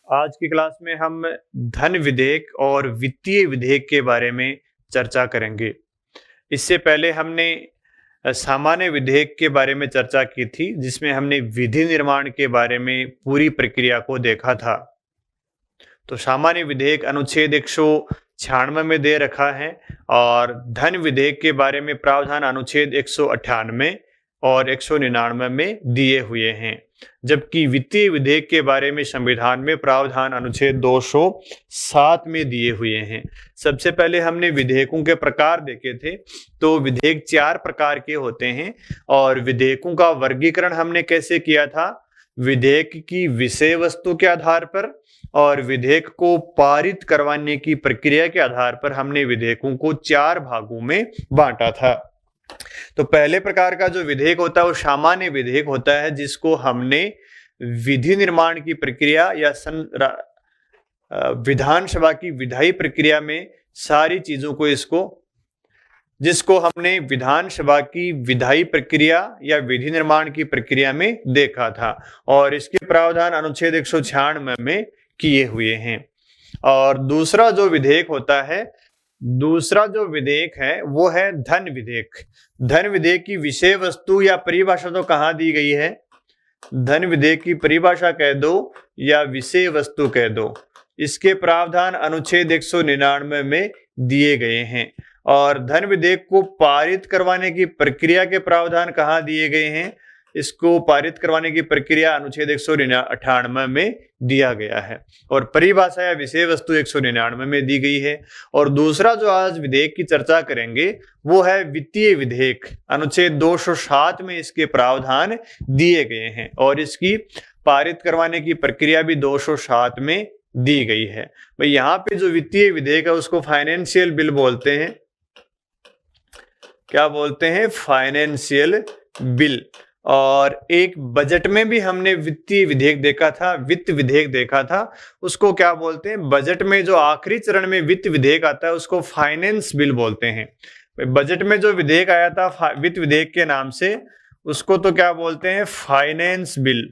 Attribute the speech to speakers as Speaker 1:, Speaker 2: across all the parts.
Speaker 1: आज की क्लास में हम धन विधेयक और वित्तीय विधेयक के बारे में चर्चा करेंगे। इससे पहले हमने सामान्य विधेयक के बारे में चर्चा की थी, जिसमें हमने विधि निर्माण के बारे में पूरी प्रक्रिया को देखा था। तो सामान्य विधेयक अनुच्छेद 196 में दे रखा है और धन विधेयक के बारे में प्रावधान अनुच्छेद 198 और 199 में दिए हुए हैं, जबकि वित्तीय विधेयक के बारे में संविधान में प्रावधान अनुच्छेद 207 में दिए हुए हैं। सबसे पहले हमने विधेयकों के प्रकार देखे थे। तो विधेयक 4 प्रकार के होते हैं और विधेयकों का वर्गीकरण हमने कैसे किया था? विधेयक की विषय वस्तु के आधार पर और विधेयक को पारित करवाने की प्रक्रिया के आधार पर हमने विधेयकों को 4 भागों में बांटा था। तो पहले प्रकार का जो विधेयक होता है वो सामान्य विधेयक होता है, जिसको हमने विधि निर्माण की प्रक्रिया या विधानसभा की विधायी प्रक्रिया में सारी चीजों को जिसको हमने विधानसभा की विधायी प्रक्रिया या विधि निर्माण की प्रक्रिया में देखा था और इसके प्रावधान अनुच्छेद 196 में किए हुए हैं। और दूसरा जो विधेयक है वो है धन विधेयक। धन विधेयक की विषय वस्तु या परिभाषा तो कहाँ दी गई है? धन विधेयक की परिभाषा कह दो या विषय वस्तु कह दो, इसके प्रावधान अनुच्छेद 199 में दिए गए हैं। और धन विधेयक को पारित करवाने की प्रक्रिया के प्रावधान कहाँ दिए गए हैं? इसको पारित करवाने की प्रक्रिया अनुच्छेद 198 में दिया गया है और परिभाषा या विषय वस्तु 199 में दी गई है। और दूसरा जो आज विधेयक की चर्चा करेंगे वो है वित्तीय विधेयक। अनुच्छेद 207 में इसके प्रावधान दिए गए हैं और इसकी पारित करवाने की प्रक्रिया भी 207 में दी गई है। भाई यहाँ पे जो वित्तीय विधेयक है उसको फाइनेंशियल बिल बोलते हैं। क्या बोलते हैं? Financial bill. और एक बजट में भी हमने वित्तीय विधेयक देखा था, वित्त विधेयक देखा था, उसको क्या बोलते हैं? बजट में जो आखिरी चरण में वित्त विधेयक आता है उसको फाइनेंस बिल बोलते हैं। बजट में जो विधेयक आया था वित्त विधेयक के नाम से, उसको तो क्या बोलते हैं? Finance bill.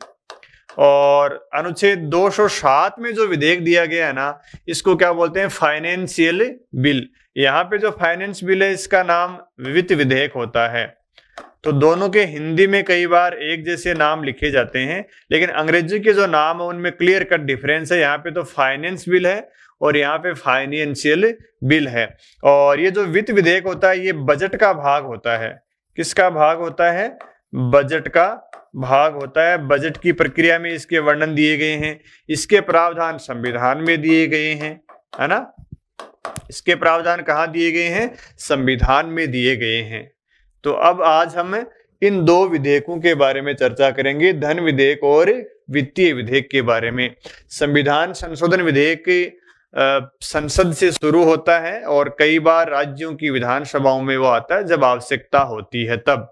Speaker 1: और अनुच्छेद 207 में जो विधेयक दिया गया है ना, इसको क्या बोलते हैं? Financial bill. यहाँ पे जो फाइनेंस बिल है इसका नाम वित्त विधेयक होता है। तो दोनों के हिंदी में कई बार एक जैसे नाम लिखे जाते हैं, लेकिन अंग्रेजी के जो नाम है उनमें क्लियर कट डिफरेंस है। यहाँ पे तो फाइनेंस बिल है और यहाँ पे फाइनेंशियल बिल है। और ये जो वित्त विधेयक होता है ये बजट का भाग होता है। किसका भाग होता है? बजट का भाग होता है। बजट की प्रक्रिया में इसके वर्णन दिए गए हैं, इसके प्रावधान संविधान में दिए गए हैं, है ना? इसके प्रावधान कहाँ दिए गए हैं? संविधान में दिए गए हैं। तो अब आज हम इन 2 विधेयकों के बारे में चर्चा करेंगे, धन विधेयक और वित्तीय विधेयक के बारे में। संविधान संशोधन विधेयक संसद से शुरू होता है और कई बार राज्यों की विधानसभाओं में वो आता है जब आवश्यकता होती है तब।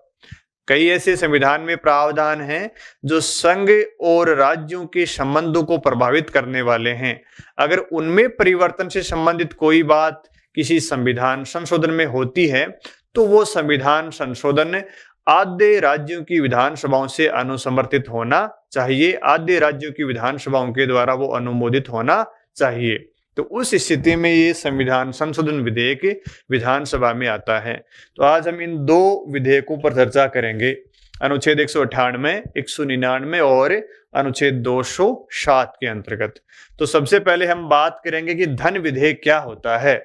Speaker 1: कई ऐसे संविधान में प्रावधान हैं जो संघ और राज्यों के संबंधों को प्रभावित करने वाले हैं। अगर उनमें परिवर्तन से संबंधित कोई बात किसी संविधान संशोधन में होती है तो वो संविधान संशोधन आद्य राज्यों की विधानसभाओं से अनुसमर्थित होना चाहिए, आद्य राज्यों की विधानसभाओं के द्वारा वो अनुमोदित होना चाहिए। तो उस स्थिति में ये संविधान संशोधन विधेयक विधानसभा में आता है। तो आज हम इन 2 विधेयकों पर चर्चा करेंगे, अनुच्छेद 198, 199 और अनुच्छेद 207 के अंतर्गत। तो सबसे पहले हम बात करेंगे कि धन विधेयक क्या होता है।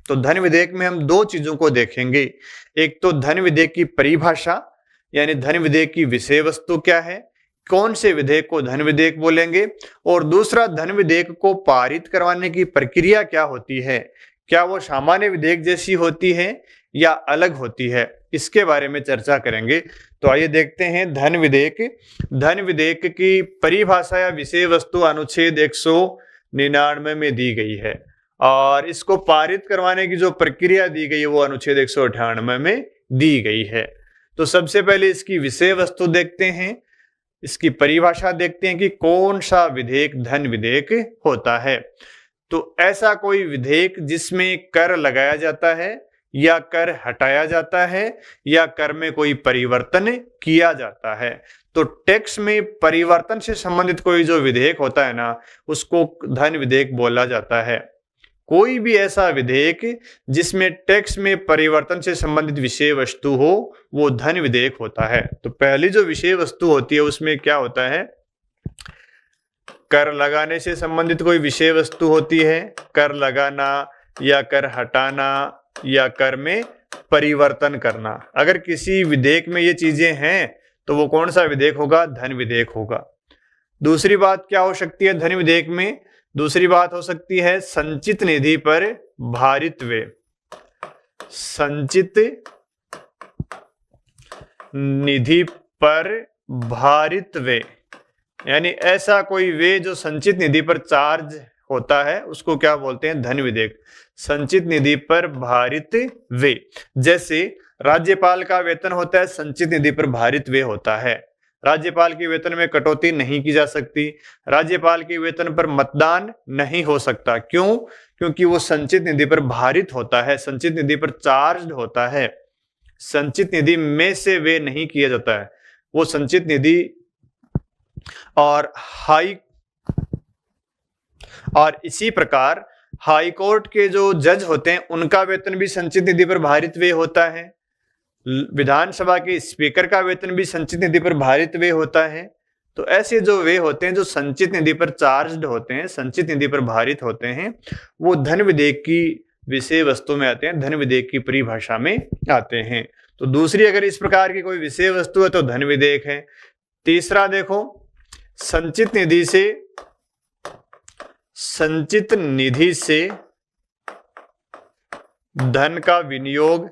Speaker 1: तो धन विधेयक में हम 2 चीजों को देखेंगे। एक तो धन विधेयक की परिभाषा, यानी धन विधेयक की विषय वस्तु क्या है, कौन से विधेयक को धन विधेयक बोलेंगे, और दूसरा धन विधेयक को पारित करवाने की प्रक्रिया क्या होती है, क्या वो सामान्य विधेयक जैसी होती है या अलग होती है, इसके बारे में चर्चा करेंगे। तो आइए देखते हैं धन विधेयक। धन विधेयक की परिभाषा या विषय वस्तु अनुच्छेद 199 में दी गई है और इसको पारित करवाने की जो प्रक्रिया दी गई है वो अनुच्छेद 198 में दी गई है। तो सबसे पहले इसकी विषय वस्तु देखते हैं, इसकी परिभाषा देखते हैं कि कौन सा विधेयक धन विधेयक होता है। तो ऐसा कोई विधेयक जिसमें कर लगाया जाता है या कर हटाया जाता है या कर में कोई परिवर्तन किया जाता है। तो टैक्स में परिवर्तन से संबंधित कोई जो विधेयक होता है ना, उसको धन विधेयक बोला जाता है। कोई भी ऐसा विधेयक जिसमें टैक्स में परिवर्तन से संबंधित विषय वस्तु हो, वो धन विधेयक होता है। तो पहली जो विषय वस्तु होती है उसमें क्या होता है, कर लगाने से संबंधित कोई विषय वस्तु होती है, कर लगाना या कर हटाना या कर में परिवर्तन करना। अगर किसी विधेयक में ये चीजें हैं तो वो कौन सा विधेयक होगा, धन विधेयक होगा। दूसरी बात क्या हो सकती है धन विधेयक में, दूसरी बात हो सकती है संचित निधि पर भारित व्यय। संचित निधि पर भारित व्यय यानी ऐसा कोई व्यय जो संचित निधि पर चार्ज होता है उसको क्या बोलते हैं, धन विधेयक। संचित निधि पर भारित व्यय, जैसे राज्यपाल का वेतन होता है, संचित निधि पर भारित व्यय होता है। राज्यपाल के वेतन में कटौती नहीं की जा सकती, राज्यपाल के वेतन पर मतदान नहीं हो सकता। क्यों? क्योंकि वो संचित निधि पर भारित होता है, संचित निधि पर चार्ज होता है। संचित निधि में से व्यय नहीं किया जाता है, वो संचित निधि और इसी प्रकार हाई कोर्ट के जो जज होते हैं उनका वेतन भी संचित निधि पर भारित व्यय होता है। विधानसभा के स्पीकर का वेतन भी संचित निधि पर भारित व्यय होता है। तो ऐसे जो व्यय होते हैं जो संचित निधि पर चार्ज्ड होते हैं, संचित निधि पर भारित होते हैं, वो धन विधेयक की विषय वस्तु में आते हैं, धन विधेयक की परिभाषा में आते हैं। तो दूसरी अगर इस प्रकार की कोई विषय वस्तु है तो धन विधेयक है। तीसरा देखो, संचित निधि से धन का विनियोग,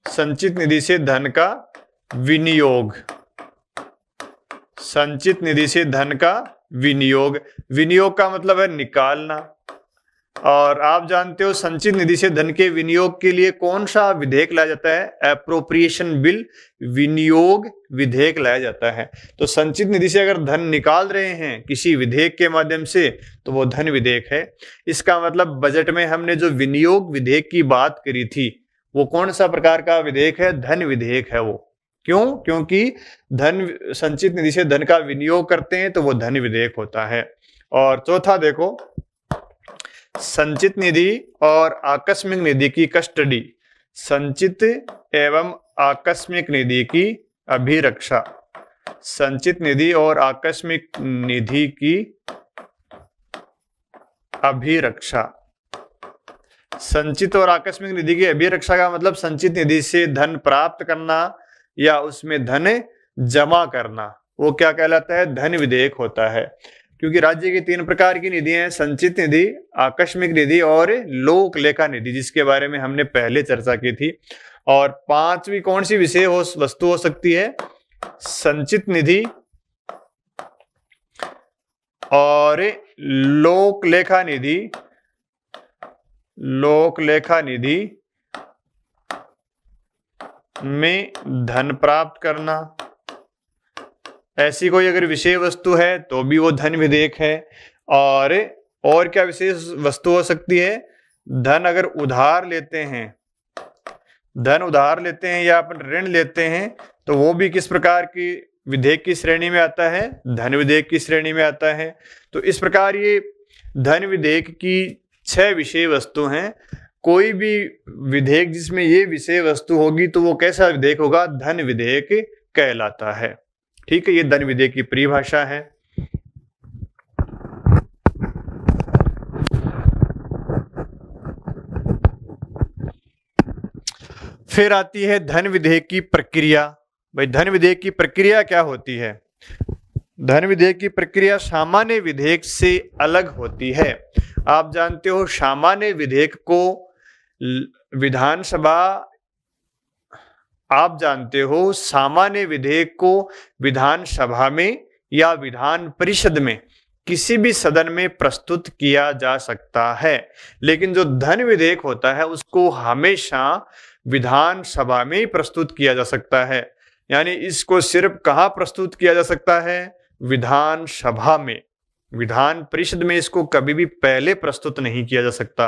Speaker 1: संचित निधि से धन का विनियोग, संचित निधि से धन का विनियोग। विनियोग का मतलब है निकालना, और आप जानते हो संचित निधि से धन के विनियोग के लिए कौन सा विधेयक लाया जाता है, एप्रोप्रिएशन बिल, विनियोग विधेयक लाया जाता है। तो संचित निधि से अगर धन निकाल रहे हैं किसी विधेयक के माध्यम से तो वो धन विधेयक है। इसका मतलब बजट में हमने जो विनियोग विधेयक की बात करी थी वो कौन सा प्रकार का विधेयक है, धन विधेयक है वो। क्यों? क्योंकि धन, संचित निधि से धन का विनियोग करते हैं तो वो धन विधेयक होता है। और चौथा देखो, संचित निधि और आकस्मिक निधि की कस्टडी, संचित एवं आकस्मिक निधि की अभिरक्षा, संचित निधि और आकस्मिक निधि की अभिरक्षा। संचित और आकस्मिक निधि की अभिरक्षा का मतलब संचित निधि से धन प्राप्त करना या उसमें धन जमा करना, वो क्या कहलाता है, धन विधेयक होता है। क्योंकि राज्य की 3 प्रकार की निधियां हैं, संचित निधि, आकस्मिक निधि और लोक लेखा निधि, जिसके बारे में हमने पहले चर्चा की थी। और 5वीं कौन सी विषय वस्तु हो सकती है, संचित निधि और लोक लेखा निधि, लोक लेखा निधि में धन प्राप्त करना। ऐसी कोई अगर विषय वस्तु है तो भी वो धन विधेयक है। और क्या विशेष वस्तु हो सकती है, धन अगर उधार लेते हैं, धन उधार लेते हैं या अपन ऋण लेते हैं तो वो भी किस प्रकार की विधेयक की श्रेणी में आता है, धन विधेयक की श्रेणी में आता है। तो इस प्रकार ये धन विधेयक की 6 विषय वस्तु हैं। कोई भी विधेयक जिसमें ये विषय वस्तु होगी तो वो कैसा विधेयक होगा, धन विधेयक कहलाता है। ठीक है, ये धन विधेयक की परिभाषा है। फिर आती है धन विधेयक की प्रक्रिया। भाई धन विधेयक की प्रक्रिया क्या होती है? धन विधेयक की प्रक्रिया सामान्य विधेयक से अलग होती है। आप जानते हो सामान्य विधेयक को विधानसभा, आप जानते हो सामान्य विधेयक को विधानसभा में या विधान परिषद में किसी भी सदन में प्रस्तुत किया जा सकता है, लेकिन जो धन विधेयक होता है उसको हमेशा विधानसभा में ही प्रस्तुत किया जा सकता है। यानी इसको सिर्फ कहाँ प्रस्तुत किया जा सकता है, विधानसभा में। विधान परिषद में इसको कभी भी पहले प्रस्तुत नहीं किया जा सकता।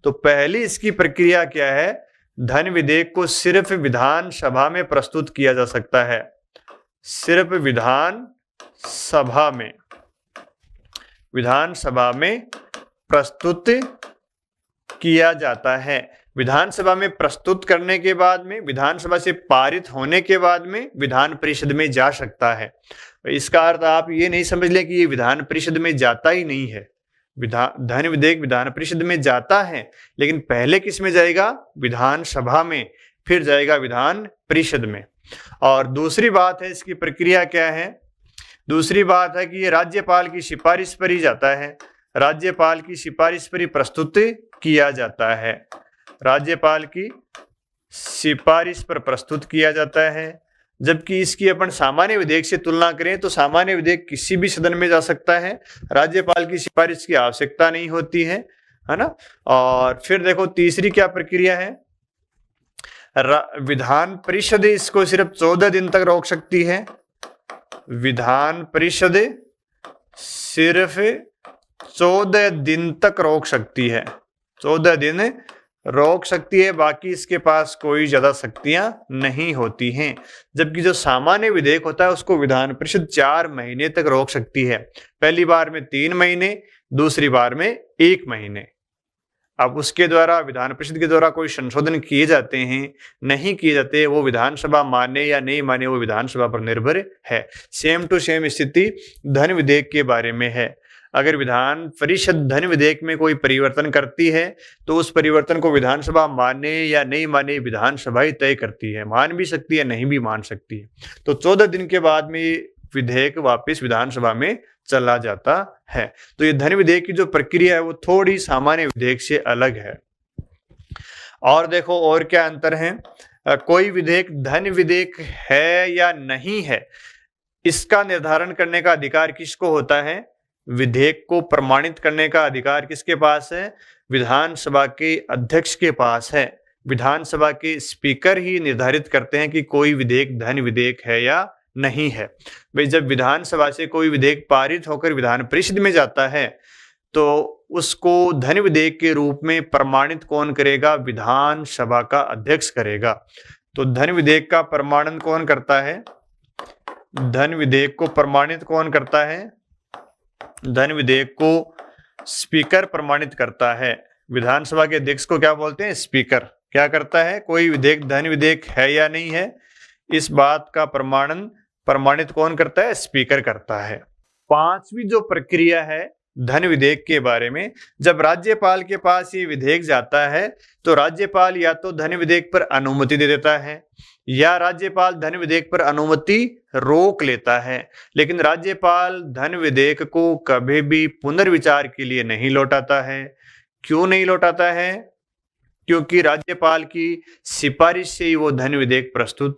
Speaker 1: तो पहली इसकी प्रक्रिया क्या है, धन विधेयक को सिर्फ विधानसभा में प्रस्तुत किया जा सकता है, सिर्फ विधानसभा में प्रस्तुत किया जाता है। विधानसभा में प्रस्तुत करने के बाद में, विधानसभा से पारित होने के बाद में विधान परिषद में जा सकता है। इसका अर्थ आप ये नहीं समझ लें कि ये विधान परिषद में जाता ही नहीं है। धन विधेयक विधान परिषद में जाता है, लेकिन पहले किस में जाएगा? विधानसभा में, फिर जाएगा विधान परिषद में। और दूसरी बात है, इसकी प्रक्रिया क्या है? दूसरी बात है कि ये राज्यपाल की सिफारिश पर ही जाता है, राज्यपाल की सिफारिश पर ही प्रस्तुत किया जाता है, राज्यपाल की सिफारिश पर प्रस्तुत किया जाता है। जबकि इसकी अपन सामान्य विधेयक से तुलना करें तो सामान्य विधेयक किसी भी सदन में जा सकता है, राज्यपाल की सिफारिश की आवश्यकता नहीं होती है ना। और फिर देखो तीसरी क्या प्रक्रिया है, विधान परिषद इसको सिर्फ 14 दिन तक रोक सकती है। विधान परिषद सिर्फ 14 दिन तक रोक सकती है, 14 दिन रोक सकती है, बाकी इसके पास कोई ज्यादा शक्तियां नहीं होती हैं। जबकि जो सामान्य विधेयक होता है उसको विधान परिषद 4 महीने तक रोक सकती है, पहली बार में 3 महीने, दूसरी बार में 1 महीने। अब उसके द्वारा, विधान परिषद के द्वारा कोई संशोधन किए जाते हैं, नहीं किए जाते, वो विधानसभा माने या नहीं माने वो विधानसभा पर निर्भर है। सेम टू सेम स्थिति धन विधेयक के बारे में है। अगर विधान परिषद धन विधेयक में कोई परिवर्तन करती है तो उस परिवर्तन को विधानसभा माने या नहीं माने विधानसभा ही तय करती है, मान भी सकती है, नहीं भी मान सकती है। तो 14 दिन के बाद में विधेयक वापस विधानसभा में चला जाता है। तो ये धन विधेयक की जो प्रक्रिया है वो थोड़ी सामान्य विधेयक से अलग है। और देखो और क्या अंतर है, कोई विधेयक धन विधेयक है या नहीं है, इसका निर्धारण करने का अधिकार किसको होता है? विधेयक को प्रमाणित करने का अधिकार किसके पास है? विधानसभा के अध्यक्ष के पास है। विधानसभा के स्पीकर ही निर्धारित करते हैं कि कोई विधेयक धन विधेयक है या नहीं है। भाई जब विधानसभा से कोई विधेयक पारित होकर विधान परिषद में जाता है तो उसको धन विधेयक के रूप में प्रमाणित कौन करेगा? विधानसभा का अध्यक्ष करेगा। तो धन विधेयक का प्रमाणन कौन करता है? धन विधेयक को प्रमाणित कौन करता है? धन विधेयक को स्पीकर प्रमाणित करता है। विधानसभा के अध्यक्ष को क्या बोलते हैं? स्पीकर। क्या करता है? कोई विधेयक धन विधेयक है या नहीं है, इस बात का प्रमाणित कौन करता है? स्पीकर करता है। पांचवी जो प्रक्रिया है धन विधेयक के बारे में, जब राज्यपाल के पास ये विधेयक जाता है तो राज्यपाल या तो धन विधेयक पर अनुमति दे देता है या राज्यपाल धन विधेयक पर अनुमति रोक लेता है। लेकिन राज्यपाल धन विधेयक को कभी भी पुनर्विचार के लिए नहीं लौटाता है। क्यों नहीं लौटाता है? क्योंकि राज्यपाल की सिफारिश से ही वो धन विधेयक प्रस्तुत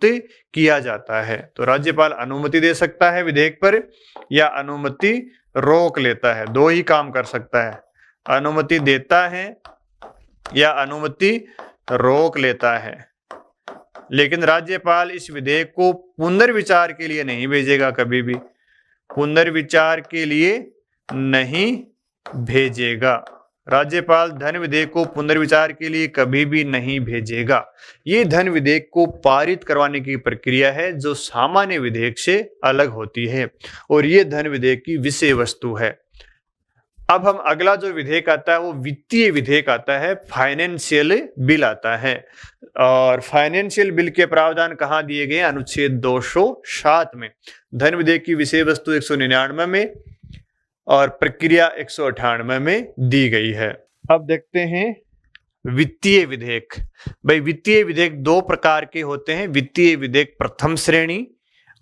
Speaker 1: किया जाता है। तो राज्यपाल अनुमति दे सकता है विधेयक पर या अनुमति रोक लेता है, दो ही काम कर सकता है, अनुमति देता है या अनुमति रोक लेता है। लेकिन राज्यपाल इस विधेयक को पुनर्विचार के लिए नहीं भेजेगा, कभी भी पुनर्विचार के लिए नहीं भेजेगा। राज्यपाल धन विधेयक को पुनर्विचार के लिए कभी भी नहीं भेजेगा। ये धन विधेयक को पारित करवाने की प्रक्रिया है जो सामान्य विधेयक से अलग होती है और ये धन विधेयक की विषय वस्तु है। अब हम अगला जो विधेयक आता है वो वित्तीय विधेयक आता है, फाइनेंशियल बिल आता है। और फाइनेंशियल बिल के प्रावधान कहाँ दिए गए? अनुच्छेद 207 में। धन विधेयक की विषय वस्तु 199 में और प्रक्रिया 198 में दी गई है। अब देखते हैं वित्तीय विधेयक। भाई वित्तीय विधेयक दो प्रकार के होते हैं, वित्तीय विधेयक प्रथम श्रेणी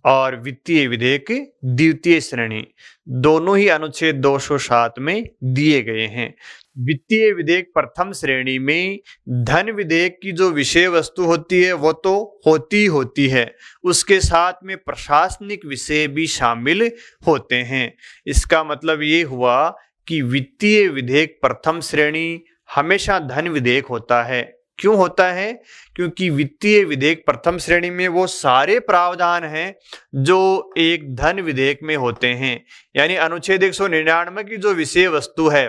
Speaker 1: और वित्तीय विधेयक द्वितीय श्रेणी। दोनों ही अनुच्छेद 207 में दिए गए हैं। वित्तीय विधेयक प्रथम श्रेणी में धन विधेयक की जो विषय वस्तु होती है वो तो होती है, उसके साथ में प्रशासनिक विषय भी शामिल होते हैं। इसका मतलब ये हुआ कि वित्तीय विधेयक प्रथम श्रेणी हमेशा धन विधेयक होता है। क्यों होता है? क्योंकि वित्तीय विधेयक प्रथम श्रेणी में वो सारे प्रावधान हैं जो एक धन विधेयक में होते हैं। यानी अनुच्छेद 199 की जो विषय वस्तु है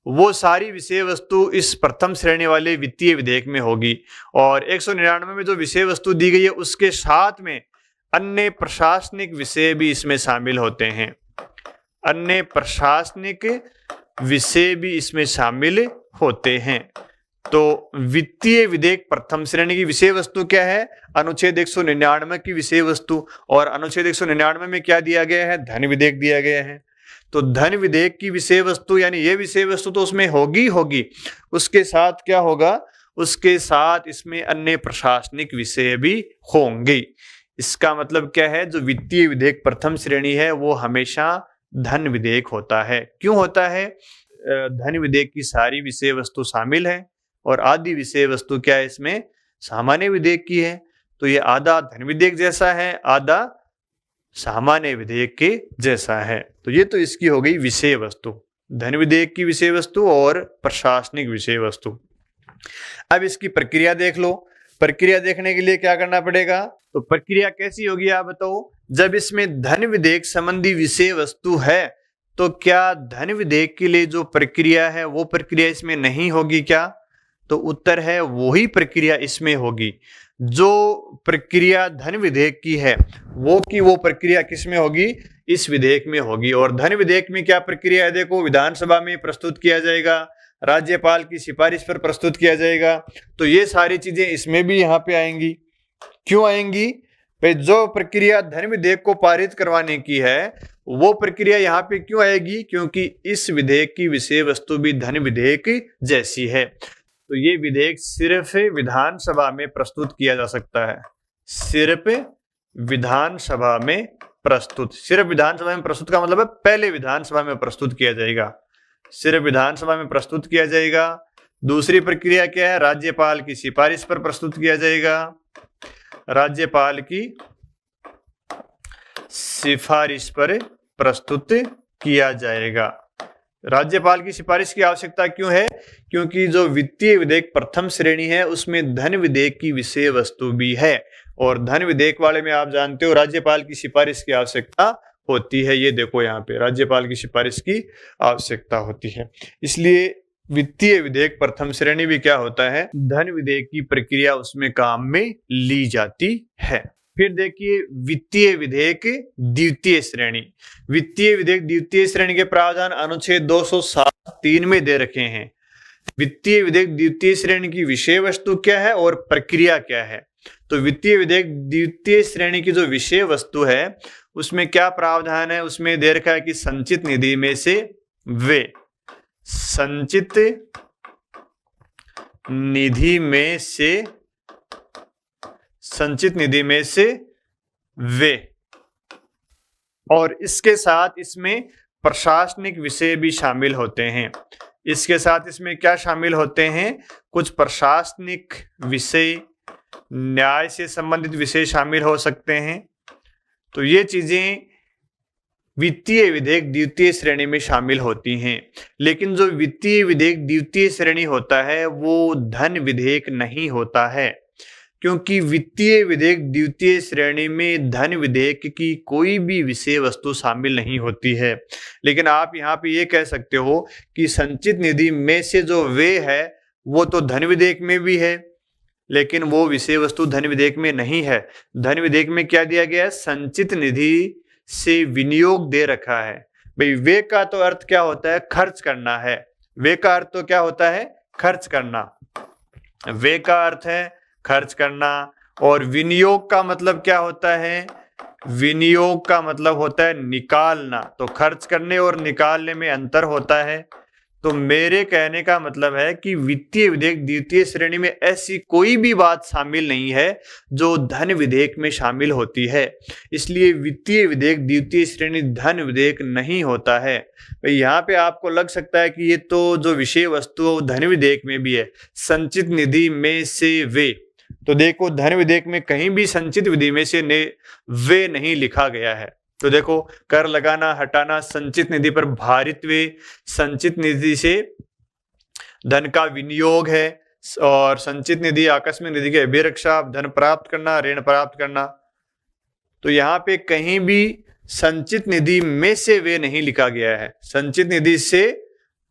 Speaker 1: वो सारी विषय वस्तु इस प्रथम श्रेणी वाले वित्तीय विधेयक में होगी। और 199 में जो विषय वस्तु दी गई है उसके साथ में अन्य प्रशासनिक विषय भी इसमें शामिल होते हैं। अन्य प्रशासनिक विषय भी इसमें शामिल होते हैं। तो वित्तीय विधेयक प्रथम श्रेणी की विषय वस्तु क्या है? अनुच्छेद 199 की विषय वस्तु। और अनुच्छेद 199 में क्या दिया गया है? धन विधेयक दिया गया है। तो धन विधेयक की विषय वस्तु यानी ये विषय वस्तु तो उसमें होगी, उसके साथ क्या होगा? उसके साथ इसमें अन्य प्रशासनिक विषय भी होंगे। इसका मतलब क्या है? जो वित्तीय विधेयक प्रथम श्रेणी है वो हमेशा धन विधेयक होता है। क्यों होता है? धन विधेयक की सारी विषय वस्तु शामिल है और आधी विषय वस्तु क्या है इसमें? सामान्य विधेयक की है। तो ये आधा धन विधेयक जैसा है, आधा सामान्य विधेयक के जैसा है। तो ये तो इसकी हो गई विषय वस्तु, धन विधेयक की विषय वस्तु और प्रशासनिक विषय वस्तु। अब इसकी प्रक्रिया देख लो। प्रक्रिया देखने के लिए क्या करना पड़ेगा? तो प्रक्रिया कैसी होगी आप बताओ? जब इसमें धन विधेयक संबंधी विषय वस्तु है तो क्या धन विधेयक के लिए जो प्रक्रिया है वो प्रक्रिया इसमें नहीं होगी क्या? तो उत्तर है वही प्रक्रिया इसमें होगी। जो प्रक्रिया धन विधेयक की है वो प्रक्रिया किस में होगी? इस विधेयक में होगी। और धन विधेयक में क्या प्रक्रिया है? देखो, विधानसभा में प्रस्तुत किया जाएगा, राज्यपाल की सिफारिश पर प्रस्तुत किया जाएगा। तो ये सारी चीजें इसमें भी यहाँ पे आएंगी। क्यों आएंगी? भाई जो प्रक्रिया धन विधेयक को पारित करवाने की है वो प्रक्रिया यहाँ पे क्यों आएगी? क्योंकि इस विधेयक की विषय वस्तु भी धन विधेयक जैसी है। तो ये विधेयक सिर्फ विधानसभा में प्रस्तुत किया जा सकता है। सिर्फ विधानसभा में प्रस्तुत। सिर्फ विधानसभा में प्रस्तुत का मतलब है पहले विधानसभा में प्रस्तुत किया जाएगा। सिर्फ विधानसभा में प्रस्तुत किया जाएगा। दूसरी प्रक्रिया क्या है? राज्यपाल की सिफारिश पर प्रस्तुत किया जाएगा। राज्यपाल की सिफारिश पर प्रस्तुत किया जाएगा। राज्यपाल की सिफारिश की आवश्यकता क्यों है? क्योंकि जो वित्तीय विधेयक प्रथम श्रेणी है उसमें धन विधेयक की विषय वस्तु भी है और धन विधेयक वाले में आप जानते हो राज्यपाल की सिफारिश की आवश्यकता होती है। ये देखो यहाँ पे राज्यपाल की सिफारिश की आवश्यकता होती है। इसलिए वित्तीय विधेयक प्रथम श्रेणी भी क्या होता है? धन विधेयक की प्रक्रिया उसमें काम में ली जाती है। फिर देखिए वित्तीय विधेयक द्वितीय श्रेणी। वित्तीय विधेयक द्वितीय श्रेणी के प्रावधान अनुच्छेद 207(3) में दे रखे हैं। वित्तीय विधेयक द्वितीय श्रेणी की विषय वस्तु क्या है और प्रक्रिया क्या है? तो वित्तीय विधेयक द्वितीय श्रेणी की जो विषय वस्तु है उसमें क्या प्रावधान है? उसमें दे रखा है कि संचित निधि में से वे, संचित निधि में से, संचित निधि में से वे, और इसके साथ इसमें प्रशासनिक विषय भी शामिल होते हैं। इसके साथ इसमें क्या शामिल होते हैं? कुछ प्रशासनिक विषय, न्याय से संबंधित विषय शामिल हो सकते हैं। तो ये चीजें वित्तीय विधेयक द्वितीय श्रेणी में शामिल होती हैं। लेकिन जो वित्तीय विधेयक द्वितीय श्रेणी होता है वो धन विधेयक नहीं होता है, क्योंकि वित्तीय विधेयक द्वितीय श्रेणी में धन विधेयक की कोई भी विषय वस्तु शामिल नहीं होती है। लेकिन आप यहाँ पे ये कह सकते हो कि संचित निधि में से जो वे है वो तो धन विधेयक में भी है, लेकिन वो विषय वस्तु धन विधेयक में नहीं है। धन विधेयक में क्या दिया गया है? संचित निधि से विनियोग दे रखा है। भाई वे का तो अर्थ क्या होता है? खर्च करना है। वे का अर्थ तो क्या होता है? खर्च करना। वे का अर्थ है खर्च करना। और विनियोग का मतलब क्या होता है? विनियोग का मतलब होता है निकालना। तो खर्च करने और निकालने में अंतर होता है। तो मेरे कहने का मतलब है कि वित्तीय विधेयक द्वितीय श्रेणी में ऐसी कोई भी बात शामिल नहीं है जो धन विधेयक में शामिल होती है। इसलिए वित्तीय विधेयक द्वितीय श्रेणी धन विधेयक नहीं होता है। यहाँ पे आपको लग सकता है कि ये तो जो विषय वस्तु धन विधेयक में भी है, संचित निधि में से वे। तो देखो धन विधेयक में कहीं भी संचित विधि में से वे नहीं लिखा गया है। तो देखो कर लगाना, हटाना, संचित निधि पर भारित वे, संचित निधि से धन का विनियोग है और संचित निधि आकस्मिक निधि की अभिरक्षा, धन प्राप्त करना, ऋण प्राप्त करना। तो यहाँ पे कहीं भी संचित निधि में से वे नहीं लिखा गया है। संचित निधि से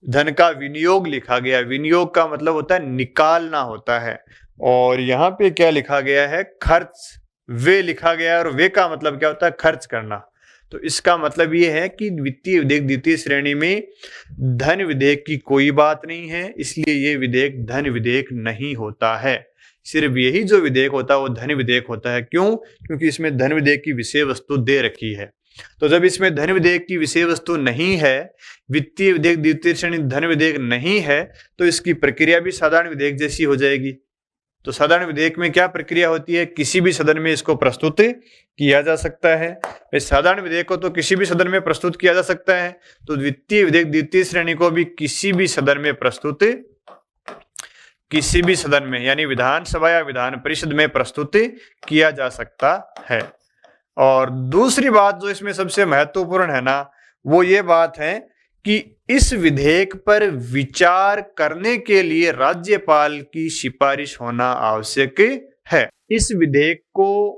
Speaker 1: धन का विनियोग लिखा गया। विनियोग का मतलब होता है निकालना होता है। और यहाँ पे क्या लिखा गया है? खर्च। वे लिखा गया है और वे का मतलब क्या होता है? खर्च करना। तो इसका मतलब ये है कि वित्तीय विधेयक द्वितीय श्रेणी में धन विधेयक की कोई बात नहीं है, इसलिए ये विधेयक धन विधेयक नहीं होता है। सिर्फ यही जो विधेयक होता है वो धन विधेयक होता है। क्यों? क्योंकि इसमें धन विधेयक की विषय वस्तु दे रखी है। तो जब इसमें धन विधेयक की विषय वस्तु नहीं है, वित्तीय विधेयक द्वितीय श्रेणी धन विधेयक नहीं है, तो इसकी प्रक्रिया भी साधारण विधेयक जैसी हो जाएगी। तो साधारण विधेयक में क्या प्रक्रिया होती है? किसी भी सदन में इसको प्रस्तुत किया जा सकता है। इस साधारण विधेयक को तो किसी भी सदन में प्रस्तुत किया जा सकता है, तो वित्तीय विधेयक द्वितीय श्रेणी को भी किसी भी सदन में प्रस्तुत, किसी भी सदन में यानी विधानसभा या विधान परिषद में प्रस्तुत किया जा सकता है। और दूसरी बात जो इसमें सबसे महत्वपूर्ण है ना, वो ये बात है कि इस विधेयक पर विचार करने के लिए राज्यपाल की सिफारिश होना आवश्यक है। इस विधेयक को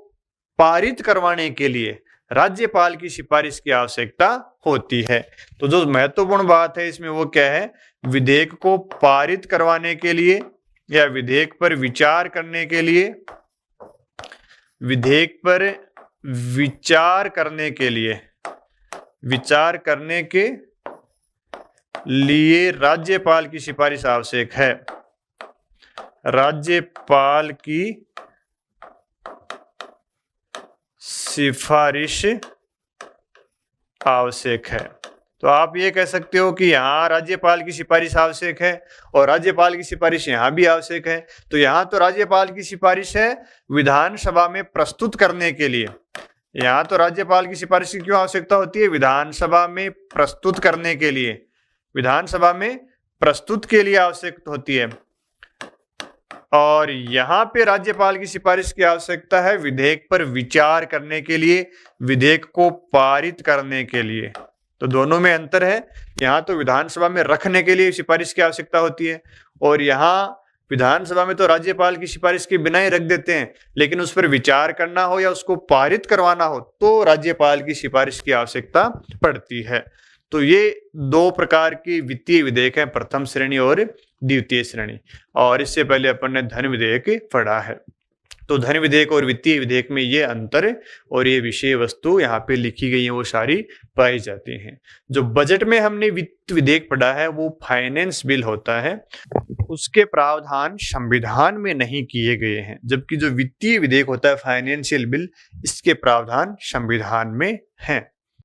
Speaker 1: पारित करवाने के लिए राज्यपाल की सिफारिश की आवश्यकता होती है। तो जो महत्वपूर्ण बात है इसमें वो क्या है? विधेयक को पारित करवाने के लिए या विधेयक पर विचार करने के लिए, विधेयक पर विचार करने के लिए, विचार करने के लिए राज्यपाल की सिफारिश आवश्यक है। राज्यपाल की सिफारिश आवश्यक है। तो आप ये कह सकते हो कि यहाँ राज्यपाल की सिफारिश आवश्यक है और राज्यपाल की सिफारिश यहाँ भी आवश्यक है। तो यहाँ तो राज्यपाल की सिफारिश है विधानसभा में प्रस्तुत करने के लिए। यहाँ तो राज्यपाल की सिफारिश की क्यों आवश्यकता होती है? विधानसभा में प्रस्तुत करने के लिए, विधानसभा में प्रस्तुत के लिए आवश्यक होती है। और यहाँ पे राज्यपाल की सिफारिश की आवश्यकता है विधेयक पर विचार करने के लिए, विधेयक को पारित करने के लिए। तो दोनों में अंतर है। यहाँ तो विधानसभा में रखने के लिए सिफारिश की आवश्यकता होती है और यहाँ विधानसभा में तो राज्यपाल की सिफारिश के बिना ही रख देते हैं, लेकिन उस पर विचार करना हो या उसको पारित करवाना हो तो राज्यपाल की सिफारिश की आवश्यकता पड़ती है। तो ये दो प्रकार की वित्तीय विधेयक हैं, प्रथम श्रेणी और द्वितीय श्रेणी। और इससे पहले अपन ने धन विधेयक पढ़ा है। तो धन विधेयक और वित्तीय विधेयक में ये अंतर और ये विषय वस्तु यहाँ पे लिखी गई है वो सारी पाई जाती हैं। जो बजट में हमने वित्त विधेयक पढ़ा है वो फाइनेंस बिल होता है, उसके प्रावधान संविधान में नहीं किए गए हैं, जबकि जो वित्तीय विधेयक होता है फाइनेंशियल बिल, इसके प्रावधान संविधान में हैं।